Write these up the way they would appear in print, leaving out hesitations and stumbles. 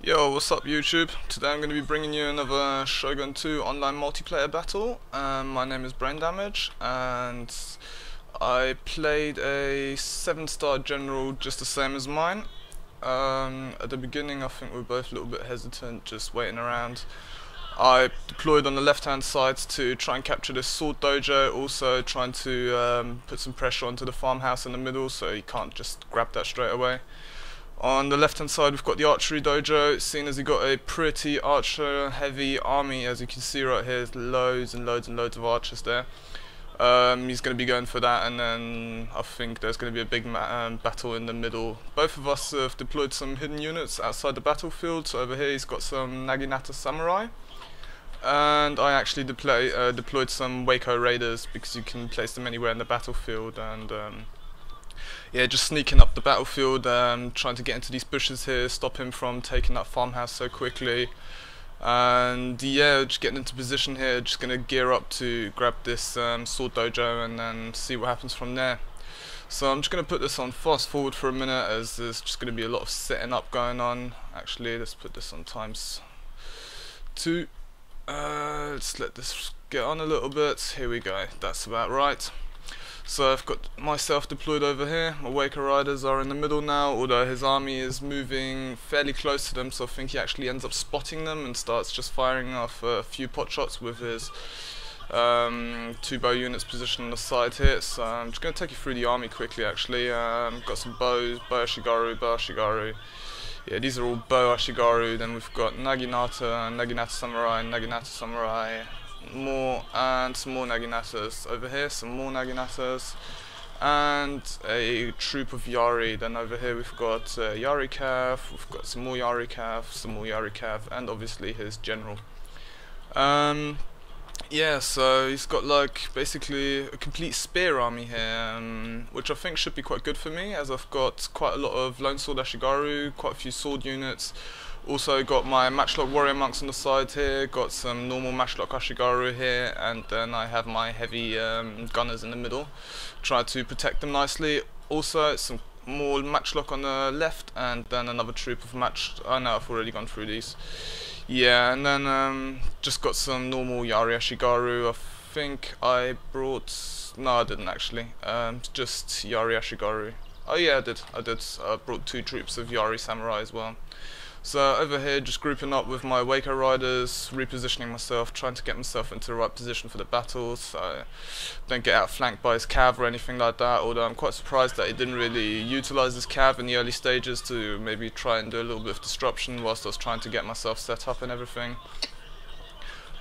Yo, what's up YouTube? Today I'm going to be bringing you another Shogun 2 online multiplayer battle. My name is Brain Damage and I played a 7-star general just the same as mine. At the beginning I think we were both a little bit hesitant, just waiting around. I deployed on the left hand side to try and capture this sword dojo, also trying to put some pressure onto the farmhouse in the middle so he can't just grab that straight away. On the left hand side we've got the archery dojo, seeing as he got a pretty archer heavy army, as you can see right here. There's loads and loads and loads of archers there. He's going to be going for that, and then I think there's going to be a big battle in the middle. Both of us have deployed some hidden units outside the battlefield, so over here he's got some Naginata samurai. And I actually deployed some Waco raiders because you can place them anywhere in the battlefield, and yeah, just sneaking up the battlefield, trying to get into these bushes here, stop him from taking that farmhouse so quickly. And yeah, just getting into position here, just going to gear up to grab this sword dojo and then see what happens from there. So I'm just going to put this on fast forward for a minute, as there's just going to be a lot of setting up going on. Actually, let's put this on ×2. Let's let this get on a little bit. Here we go, that's about right. So I've got myself deployed over here. My Waker riders are in the middle now, although his army is moving fairly close to them, so I think he actually ends up spotting them and starts just firing off a few pot shots with his 2 bow units positioned on the side here. So I'm just going to take you through the army quickly actually. Got some bows, bow ashigaru. Yeah, these are all bow ashigaru. Then we've got Naginata, Naginata samurai, more, and some more Naginatas over here, some more Naginatas, and a troop of Yari. Then over here we've got Yari Cav, we've got some more Yari Cav, and obviously his general. Yeah, so he's got like basically a complete spear army here, which I think should be quite good for me, as I've got quite a lot of lone sword ashigaru, quite a few sword units. Also got my matchlock warrior monks on the side here, got some normal matchlock ashigaru here, and then I have my heavy gunners in the middle. Try to protect them nicely. Also some more matchlock on the left, and then another troop of oh no, I've already gone through these. Yeah, and then just got some normal Yari ashigaru. I think I brought, no I didn't actually, just Yari ashigaru. Oh yeah, I did. I brought 2 troops of Yari samurai as well. So over here, just grouping up with my Waco riders, repositioning myself, trying to get myself into the right position for the battle, so don't get outflanked by his cav or anything like that. Although I'm quite surprised that he didn't really utilize his cav in the early stages to maybe try and do a little bit of disruption whilst I was trying to get myself set up and everything.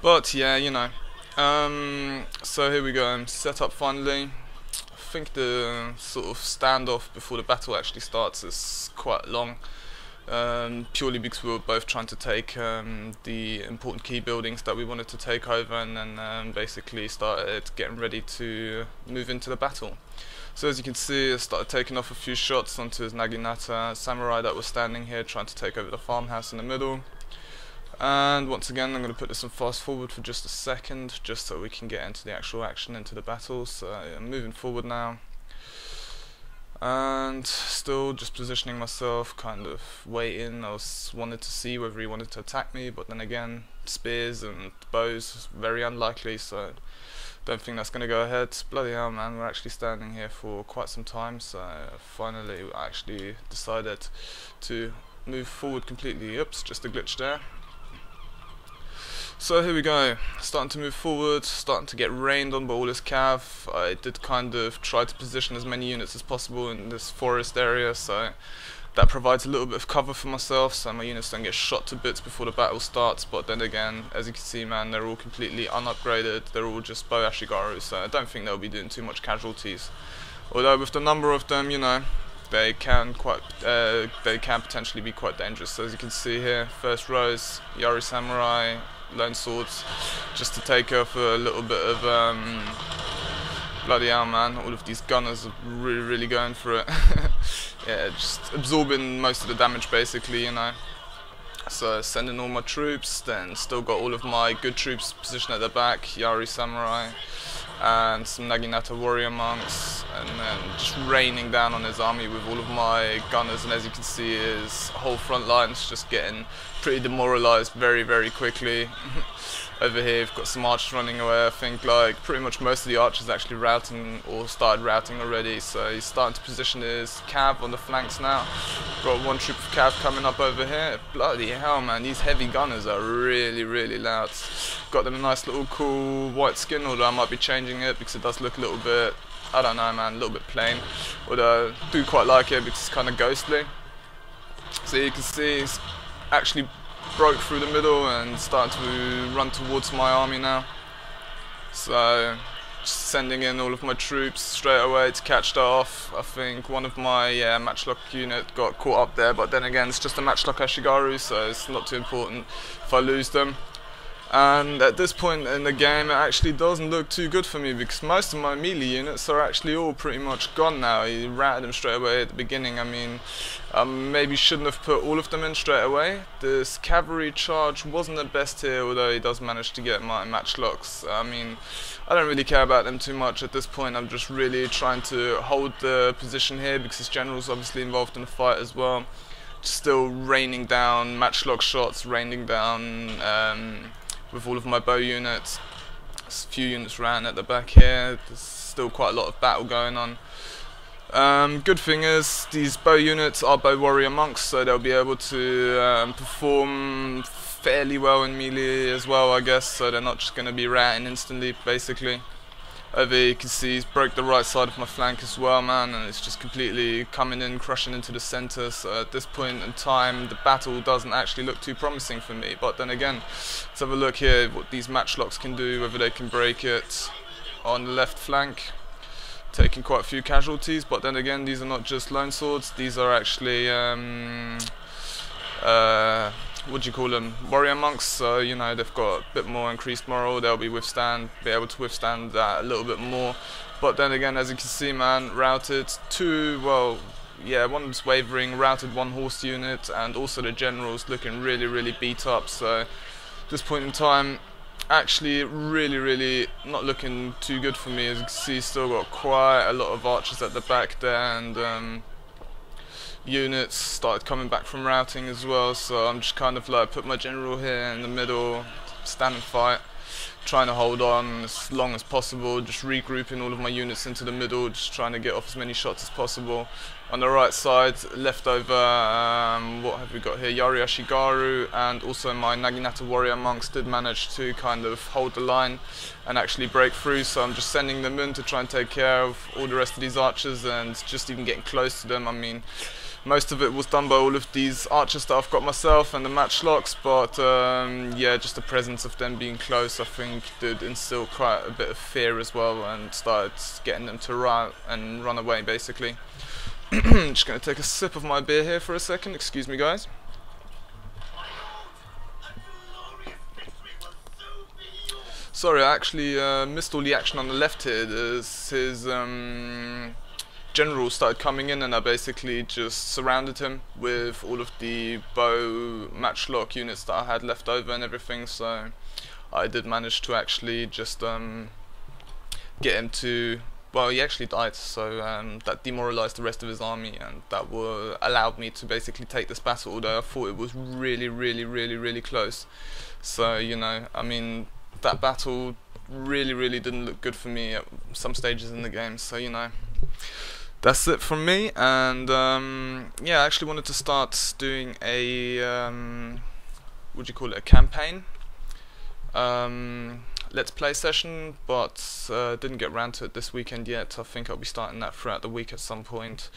But yeah, you know. So here we go, I'm set up finally. I think the sort of standoff before the battle actually starts is quite long. Purely because we were both trying to take the important key buildings that we wanted to take over, and then basically started getting ready to move into the battle. So as you can see, I started taking off a few shots onto his Naginata samurai that was standing here trying to take over the farmhouse in the middle. And once again I'm going to put this on fast forward for just a second, just so we can get into the actual action, into the battle. So I'm moving forward now. And still just positioning myself, kind of waiting. I wanted to see whether he wanted to attack me, but then again, spears and bows, very unlikely, so don't think that's going to go ahead. Bloody hell man, we're actually standing here for quite some time, so finally I actually decided to move forward completely. Oops, just a glitch there. So here we go, starting to move forward, starting to get rained on by all this cav. I did kind of try to position as many units as possible in this forest area, so that provides a little bit of cover for myself, so my units don't get shot to bits before the battle starts. But then again, as you can see man, they're all completely unupgraded, they're all just bow ashigaru, so I don't think they'll be doing too much casualties. Although with the number of them, you know, they can potentially be quite dangerous. So as you can see here, first rows, Yari samurai, lone swords, just to take off a little bit of bloody hell man, all of these gunners are really going for it. Yeah, just absorbing most of the damage basically, you know. So sending all my troops, then still got all of my good troops positioned at the back, Yari samurai, and some Naginata warrior monks, and then just raining down on his army with all of my gunners. And as you can see, his whole front line's just getting pretty demoralized very, very quickly. Over here we've got some archers running away. I think like pretty much most of the archers actually routing or started routing already, so he's starting to position his cav on the flanks now. Got one troop of cav coming up over here. Bloody hell, man, these heavy gunners are really, really loud. Got them a nice little cool white skin, although I might be changing it because it does look a little bit, I don't know, man, a little bit plain. Although I do quite like it because it's kind of ghostly. So you can see it's actually broke through the middle and starting to run towards my army now. So just sending in all of my troops straight away to catch that off. I think one of my matchlock unit got caught up there, but then again it's just a matchlock Ashigaru, so it's not too important if I lose them. And at this point in the game it actually doesn't look too good for me because most of my melee units are actually all pretty much gone now. He routed them straight away at the beginning. I mean, maybe shouldn't have put all of them in straight away. This cavalry charge wasn't the best here, although he does manage to get my matchlocks. I mean, I don't really care about them too much at this point. I'm just really trying to hold the position here because his general's obviously involved in the fight as well. Still raining down matchlock shots, raining down with all of my bow units. A few units ran at the back here. There's still quite a lot of battle going on. Good thing is these bow units are bow warrior monks, so they'll be able to perform fairly well in melee as well, I guess, so they're not just going to be routing instantly basically. Over here you can see he's broke the right side of my flank as well, man, and it's just completely coming in, crushing into the centre. So at this point in time the battle doesn't actually look too promising for me, but then again, let's have a look here what these matchlocks can do, whether they can break it on the left flank. Taking quite a few casualties, but then again these are not just lone swords, these are actually what do you call them, warrior monks, so you know they've got a bit more increased moral, they'll be able to withstand that a little bit more. But then again, as you can see, man, routed two, well yeah, one was wavering, routed one horse unit, and also the general's looking really, really beat up. So at this point in time, actually really not looking too good for me. As you can see, still got quite a lot of archers at the back there, and units started coming back from routing as well, so I'm just kind of like put my general here in the middle, stand and fight, trying to hold on as long as possible, just regrouping all of my units into the middle, just trying to get off as many shots as possible. On the right side, left over, what have we got here, Yari Ashigaru, and also my Naginata warrior monks did manage to kind of hold the line and actually break through, so I'm just sending them in to try and take care of all the rest of these archers and just even getting close to them. I mean, most of it was done by all of these archers that I've got myself and the matchlocks, but yeah, just the presence of them being close I think did instill quite a bit of fear as well and started getting them to run away basically. Just going to take a sip of my beer here for a second, excuse me guys. Sorry, I actually missed all the action on the left here. There's his general started coming in and I basically just surrounded him with all of the bow matchlock units that I had left over and everything, so I did manage to actually just get him to, well, he actually died, so that demoralized the rest of his army and that allowed me to basically take this battle, although I thought it was really close. So, you know, I mean, that battle really didn't look good for me at some stages in the game, so you know, that's it from me. And yeah, I actually wanted to start doing a what do you call it, a campaign let's play session, but didn't get around to it this weekend yet. I think I'll be starting that throughout the week at some point,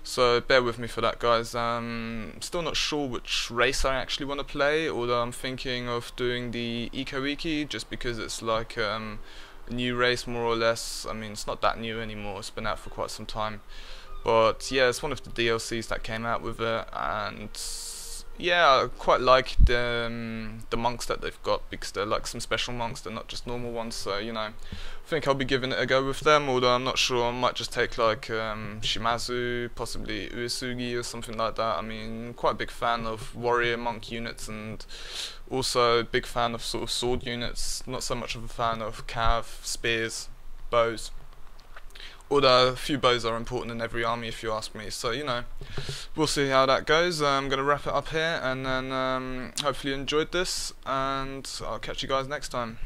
so bear with me for that, guys. Still not sure which race I actually want to play, although I'm thinking of doing the Eco-Wiki just because it's like a new race more or less. I mean, it's not that new anymore, it's been out for quite some time, but yeah, it's one of the DLCs that came out with it, and yeah, I quite like the monks that they've got because they're like some special monks, they're not just normal ones, so you know, I think I'll be giving it a go with them, although I'm not sure, I might just take like Shimazu, possibly Uesugi or something like that. I mean, quite a big fan of warrior monk units and also a big fan of sort of sword units, not so much of a fan of cav, spears, bows. Although a few bows are important in every army if you ask me, so you know, we'll see how that goes. I'm going to wrap it up here, and then hopefully you enjoyed this, and I'll catch you guys next time.